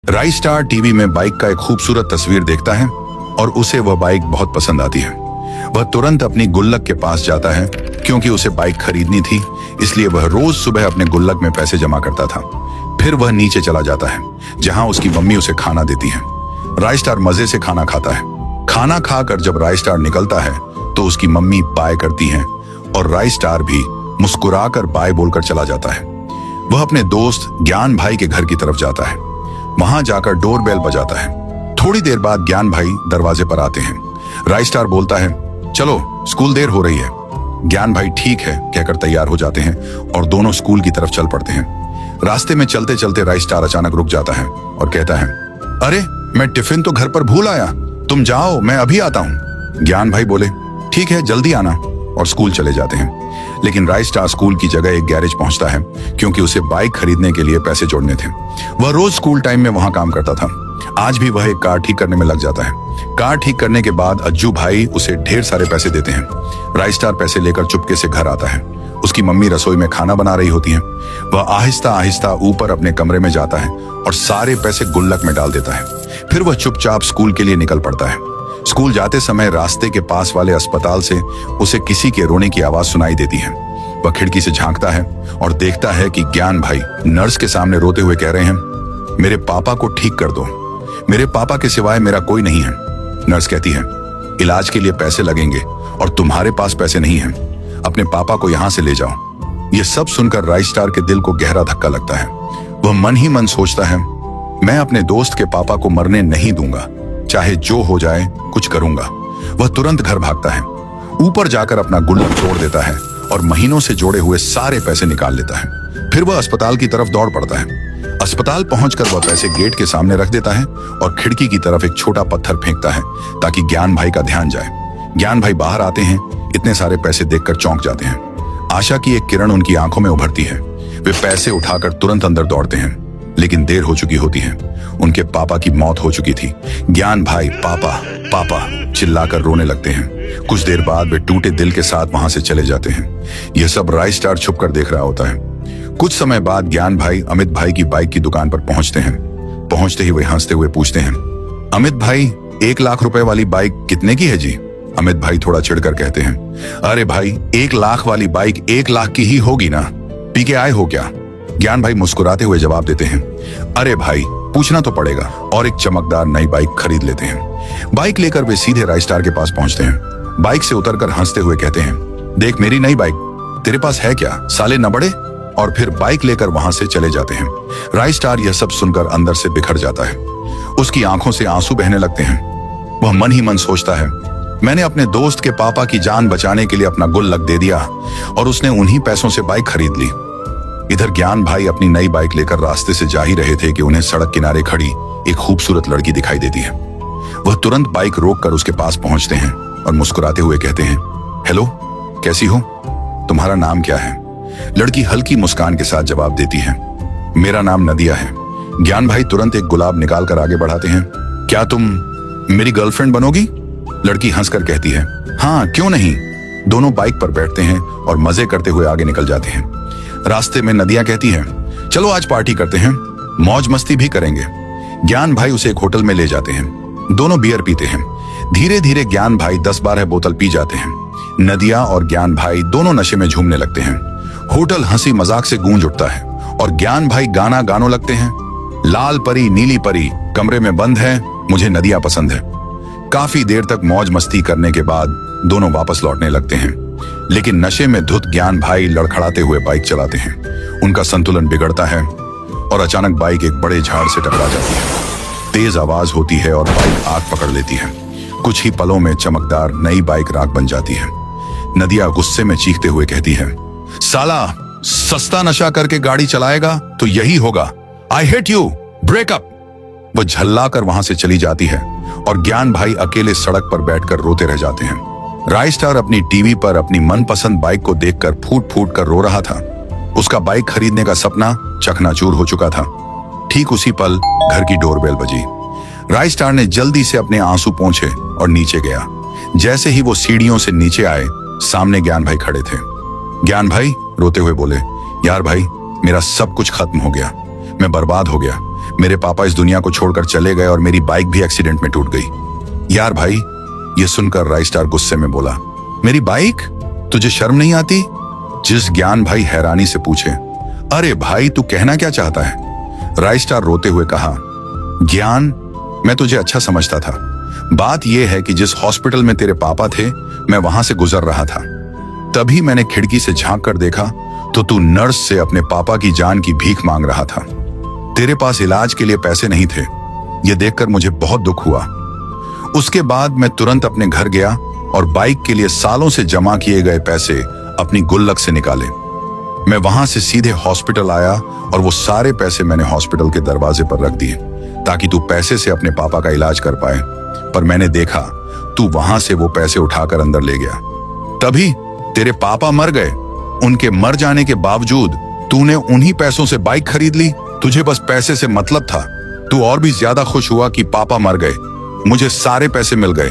Rice star TV में bike का एक खूबसूरत तस्वीर देखता है और उसे वह बाइक बहुत पसंद आती है। वह तुरंत अपनी गुल्लक के पास जाता है क्योंकि उसे बाइक खरीदनी थी, इसलिए वह रोज सुबह अपने गुल्लक में पैसे जमा करता था। फिर वह नीचे चला जाता है जहां उसकी मम्मी उसे खाना देती है। राइस स्टार मजे से खाना खाता है। खाना खाकर जब राइस स्टार निकलता है तो उसकी मम्मी बाय करती है और राइस स्टार भी मुस्कुराकर बाय बोलकर चला जाता है। वह अपने दोस्त ज्ञान भाई के घर की तरफ जाता है। वहां जाकर डोरबेल बजाता है। थोड़ी देर बाद ज्ञान भाई दरवाजे पर आते हैं। राइस स्टार बोलता है, चलो स्कूल देर हो रही है। ज्ञान भाई ठीक है कहकर तैयार हो जाते हैं और दोनों स्कूल की तरफ चल पड़ते हैं। रास्ते में चलते चलते राइस स्टार अचानक रुक जाता है और कहता है, अरे मैं टिफिन तो घर पर भूल आया, तुम जाओ मैं अभी आता हूँ। ज्ञान भाई बोले, ठीक है जल्दी आना, और स्कूल चले जाते हैं। लेकिन राइस स्टार स्कूल की जगह एक गैरेज पहुंचता है क्योंकि उसे बाइक खरीदने के लिए पैसे जोड़ने थे। वह रोज स्कूल टाइम में वहां काम करता था। आज भी वह एक कार ठीक करने में लग जाता है। कार ठीक करने के बाद अज्जू भाई उसे ढेर सारे पैसे देते हैं। राइस स्टार पैसे लेकर चुपके से घर आता है। उसकी मम्मी रसोई में खाना बना रही होती है। वह आहिस्ता आहिस्ता ऊपर अपने कमरे में जाता है और सारे पैसे गुल्लक में डाल देता है। फिर वह चुपचाप स्कूल के लिए निकल पड़ता है। स्कूल जाते समय रास्ते के पास वाले अस्पताल से उसे किसी के रोने की आवाज सुनाई देती है। वह खिड़की से झांकता है और देखता है कि ज्ञान भाई नर्स के सामने रोते हुए कह रहे हैं, मेरे पापा को ठीक कर दो, मेरे पापा के सिवाय मेरा कोई नहीं है। नर्स कहती है, इलाज के लिए पैसे लगेंगे और तुम्हारे पास पैसे नहीं हैं, अपने पापा को यहां से ले जाओ। यह सब सुनकर राइस स्टार के दिल को गहरा धक्का लगता है। वह मन ही मन सोचता है, मैं अपने दोस्त के पापा को मरने नहीं दूंगा, चाहे जो हो जाए कुछ करूंगा। वह तुरंत घर भागता है। ऊपर जाकर अपना गुल्लक तोड़ देता है और महीनों से जोड़े हुए सारे पैसे निकाल लेता है। फिर वह अस्पताल की तरफ दौड़ पड़ता है। अस्पताल पहुंचकर वह पैसे गेट के सामने रख देता है और खिड़की की तरफ एक छोटा पत्थर फेंकता है ताकि ज्ञान भाई का ध्यान जाए। ज्ञान भाई बाहर आते हैं। इतने सारे पैसे देखकर चौंक जाते हैं। आशा की एक किरण उनकी आंखों में उभरती है। वे पैसे उठाकर तुरंत अंदर दौड़ते हैं, लेकिन देर हो चुकी होती है। उनके पापा की मौत हो चुकी थी। ज्ञान भाई पापा पापा चिल्लाकर रोने लगते हैं। कुछ देर बाद वे टूटे दिल के साथ वहां से चले जाते हैं। यह सब राइस स्टार छुप कर देख रहा होता है। कुछ समय बाद ज्ञान भाई अमित भाई की बाइक की दुकान पर पहुंचते हैं। पहुंचते ही वे हंसते हुए पूछते हैं, अमित भाई 1 लाख रुपए वाली बाइक कितने की है जी? अमित भाई थोड़ा चिढ़कर कहते हैं, अरे भाई 1 लाख वाली बाइक 1 लाख की ही होगी ना, पी के आए हो क्या? ज्ञान भाई मुस्कुराते हुए जवाब देते हैं, अरे भाई पूछना तो पड़ेगा, और एक चमकदार नई बाइक खरीद लेते हैं। बाइक लेकर वे सीधे राइस स्टार के पास पहुंचते हैं। बाइक से उतरकर हंसते हुए कहते हैं, देख मेरी नई बाइक, तेरे पास है क्या साले न बड़े? और फिर बाइक लेकर वहां से चले जाते हैं। राइस स्टार यह सब सुनकर अंदर से बिखर जाता है। उसकी आंखों से आंसू बहने लगते हैं। वह मन ही मन सोचता है, मैंने अपने दोस्त के पापा की जान बचाने के लिए अपना गुल्लक दे दिया और उसने उन्हीं पैसों से बाइक खरीद ली। इधर ज्ञान भाई अपनी नई बाइक लेकर रास्ते से जा ही रहे थे कि उन्हें सड़क किनारे खड़ी एक खूबसूरत लड़की दिखाई देती है। वह तुरंत बाइक रोककर उसके पास पहुंचते हैं और मुस्कुराते हुए कहते हैं, हेलो कैसी हो, तुम्हारा नाम क्या है? लड़की हल्की मुस्कान के साथ जवाब देती है, मेरा नाम नदिया है। ज्ञान भाई तुरंत एक गुलाब निकाल कर आगे बढ़ाते हैं, क्या तुम मेरी गर्लफ्रेंड बनोगी? लड़की हंसकर कहती है, हाँ क्यों नहीं। दोनों बाइक पर बैठते हैं और मजे करते हुए आगे निकल जाते हैं। रास्ते में नदिया कहती है, चलो आज पार्टी करते हैं, मौज मस्ती भी करेंगे। ज्ञान भाई उसे एक होटल में ले जाते हैं। दोनों बियर पीते हैं। धीरे धीरे ज्ञान भाई 10-12 बोतल पी जाते हैं। नदिया और ज्ञान भाई दोनों नशे में झूमने लगते हैं। होटल हंसी मजाक से गूंज उठता है और ज्ञान भाई गाना गाने लगते हैं, लाल परी नीली परी कमरे में बंद है, मुझे नदिया पसंद है। काफी देर तक मौज मस्ती करने के बाद दोनों वापस लौटने लगते हैं, लेकिन नशे में धुत ज्ञान भाई लड़खड़ाते हुए बाइक चलाते हैं। उनका संतुलन बिगड़ता है और अचानक बाइक एक बड़े झाड़ से टकरा जाती है। तेज आवाज होती है और बाइक आग पकड़ लेती है। कुछ ही पलों में चमकदार नई बाइक राख बन जाती है। नदिया गुस्से में चीखते हुए कहती है, साला सस्ता नशा करके गाड़ी चलाएगा तो यही होगा, आई हेट यू, ब्रेकअप। वो झल्ला कर वहां से चली जाती है और ज्ञान भाई अकेले सड़क पर बैठकर रोते रह जाते हैं। राइस स्टार अपनी टीवी पर अपनी मनपसंद बाइक को देखकर फूट फूट कर रो रहा था। उसका बाइक खरीदने का सपना चकनाचूर हो चुका था। ठीक उसी पल घर की डोरबेल बजी। राइस स्टार ने जल्दी से अपने आंसू पोंछे और नीचे गया। जैसे ही वो सीढ़ियों से नीचे आए, सामने ज्ञान भाई खड़े थे। ज्ञान भाई रोते हुए बोले, यार भाई मेरा सब कुछ खत्म हो गया, मैं बर्बाद हो गया, मेरे पापा इस दुनिया को छोड़कर चले गए और मेरी बाइक भी एक्सीडेंट में टूट गई। यार भाई, ये सुनकर राइस्टार गुस्से में बोला, मेरी बाइक? तुझे शर्म नहीं आती? जिस ज्ञान भाई हैरानी से पूछे, अरे भाई तू कहना क्या चाहता है? राइस्टार रोते हुए कहा, ज्ञान, मैं तुझे अच्छा समझता था। बात यह है कि जिस हॉस्पिटल में तेरे पापा थे, मैं वहां से गुजर रहा था। तभी मैंने खिड़की से झांक कर देखा तो तू नर्स से अपने पापा की जान की भीख मांग रहा था। तेरे पास इलाज के लिए पैसे नहीं थे। यह देखकर मुझे बहुत दुख हुआ। उसके बाद मैं तुरंत अपने घर गया और बाइक के लिए सालों से जमा किए गए पैसे अपनी गुल्लक से निकाले। मैं वहां से सीधे हॉस्पिटल आया और वो सारे पैसे मैंने हॉस्पिटल के दरवाजे पर रख दिए ताकि तू पैसे से अपने पापा का इलाज कर पाए। पर मैंने देखा तू वहां से वो पैसे उठाकर अंदर ले गया। तभी तेरे पापा मर गए। उनके मर जाने के बावजूद तूने उन्हीं पैसों से बाइक खरीद ली। तुझे बस पैसे से मतलब था। तू और भी ज्यादा खुश हुआ कि पापा मर गए। मुझे सारे पैसे मिल गए।